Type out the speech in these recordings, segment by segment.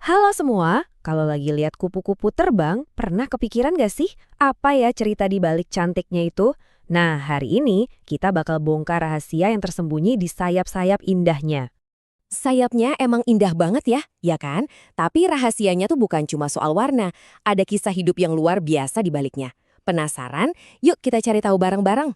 Halo semua, kalau lagi lihat kupu-kupu terbang, pernah kepikiran gak sih apa ya cerita di balik cantiknya itu? Nah, hari ini kita bakal bongkar rahasia yang tersembunyi di sayap-sayap indahnya. Sayapnya emang indah banget ya kan? Tapi rahasianya tuh bukan cuma soal warna, ada kisah hidup yang luar biasa di baliknya. Penasaran? Yuk kita cari tahu bareng-bareng.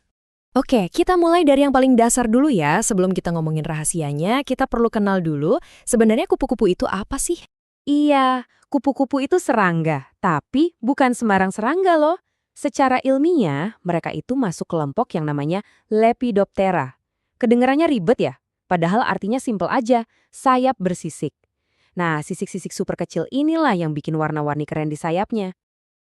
Oke, kita mulai dari yang paling dasar dulu ya. Sebelum kita ngomongin rahasianya, kita perlu kenal dulu sebenarnya kupu-kupu itu apa sih? Iya, kupu-kupu itu serangga, tapi bukan sembarang serangga loh. Secara ilmiah, mereka itu masuk kelompok yang namanya Lepidoptera. Kedengarannya ribet ya? Padahal artinya simple aja, sayap bersisik. Nah, sisik-sisik super kecil inilah yang bikin warna-warni keren di sayapnya.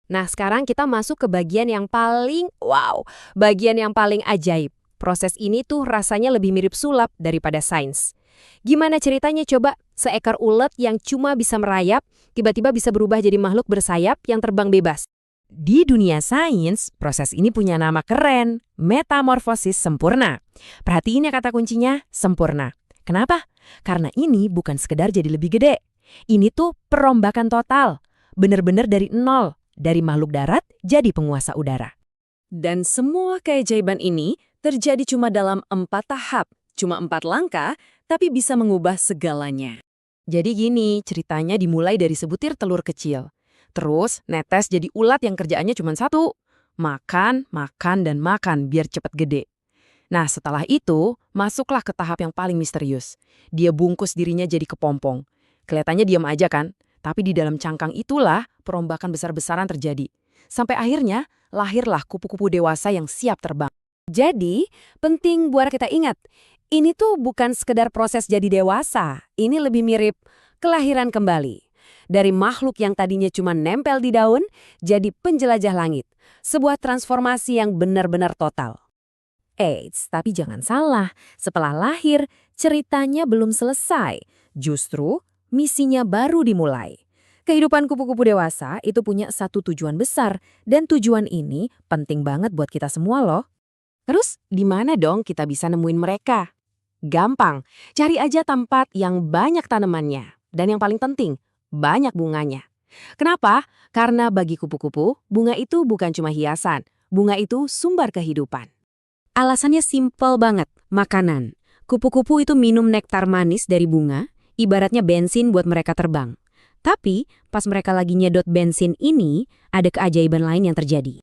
Nah, sekarang kita masuk ke bagian yang paling wow, bagian yang paling ajaib. Proses ini tuh rasanya lebih mirip sulap daripada sains. Gimana ceritanya coba? Seekor ulet yang cuma bisa merayap, tiba-tiba bisa berubah jadi makhluk bersayap yang terbang bebas. Di dunia sains, proses ini punya nama keren, metamorfosis sempurna. Perhatiin ya kata kuncinya, sempurna. Kenapa? Karena ini bukan sekedar jadi lebih gede. Ini tuh perombakan total. Bener-bener dari nol. Dari makhluk darat jadi penguasa udara. Dan semua keajaiban ini terjadi cuma dalam 4 tahap. Cuma 4 langkah, tapi bisa mengubah segalanya. Jadi gini, ceritanya dimulai dari sebutir telur kecil. Terus netes jadi ulat yang kerjaannya cuma satu. Makan, makan, dan makan biar cepet gede. Nah setelah itu, masuklah ke tahap yang paling misterius. Dia bungkus dirinya jadi kepompong. Kelihatannya diam aja kan? Tapi di dalam cangkang itulah perombakan besar-besaran terjadi. Sampai akhirnya, lahirlah kupu-kupu dewasa yang siap terbang. Jadi, penting buat kita ingat, ini tuh bukan sekedar proses jadi dewasa. Ini lebih mirip kelahiran kembali. Dari makhluk yang tadinya cuma nempel di daun, jadi penjelajah langit. Sebuah transformasi yang benar-benar total. Eits, tapi jangan salah, setelah lahir, ceritanya belum selesai. Justru, misinya baru dimulai. Kehidupan kupu-kupu dewasa itu punya satu tujuan besar, dan tujuan ini penting banget buat kita semua loh. Terus, di mana dong kita bisa nemuin mereka? Gampang, cari aja tempat yang banyak tanamannya. Dan yang paling penting, banyak bunganya. Kenapa? Karena bagi kupu-kupu, bunga itu bukan cuma hiasan. Bunga itu sumber kehidupan. Alasannya simpel banget, makanan. Kupu-kupu itu minum nektar manis dari bunga, ibaratnya bensin buat mereka terbang. Tapi, pas mereka lagi nyedot bensin ini, ada keajaiban lain yang terjadi.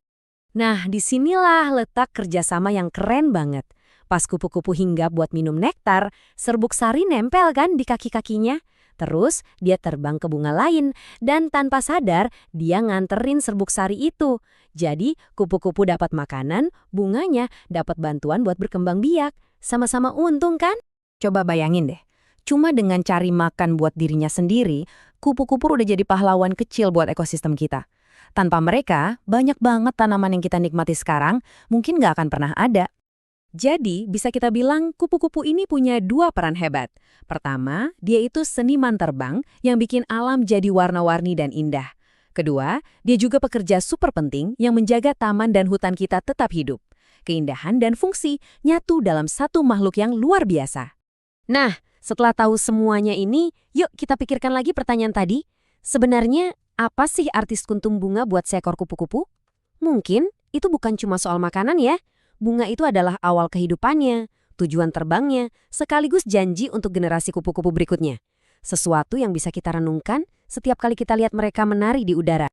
Nah, disinilah letak kerjasama yang keren banget. Pas kupu-kupu hinggap buat minum nektar, serbuk sari nempel kan di kaki-kakinya. Terus, dia terbang ke bunga lain, dan tanpa sadar, dia nganterin serbuk sari itu. Jadi, kupu-kupu dapat makanan, bunganya dapat bantuan buat berkembang biak. Sama-sama untung kan? Coba bayangin deh, cuma dengan cari makan buat dirinya sendiri, kupu-kupu udah jadi pahlawan kecil buat ekosistem kita. Tanpa mereka, banyak banget tanaman yang kita nikmati sekarang mungkin nggak akan pernah ada. Jadi, bisa kita bilang kupu-kupu ini punya dua peran hebat. Pertama, dia itu seniman terbang yang bikin alam jadi warna-warni dan indah. Kedua, dia juga pekerja super penting yang menjaga taman dan hutan kita tetap hidup. Keindahan dan fungsi nyatu dalam satu makhluk yang luar biasa. Nah, setelah tahu semuanya ini, yuk kita pikirkan lagi pertanyaan tadi. Sebenarnya, apa sih arti kuntum bunga buat seekor kupu-kupu? Mungkin itu bukan cuma soal makanan ya. Bunga itu adalah awal kehidupannya, tujuan terbangnya, sekaligus janji untuk generasi kupu-kupu berikutnya. Sesuatu yang bisa kita renungkan setiap kali kita lihat mereka menari di udara.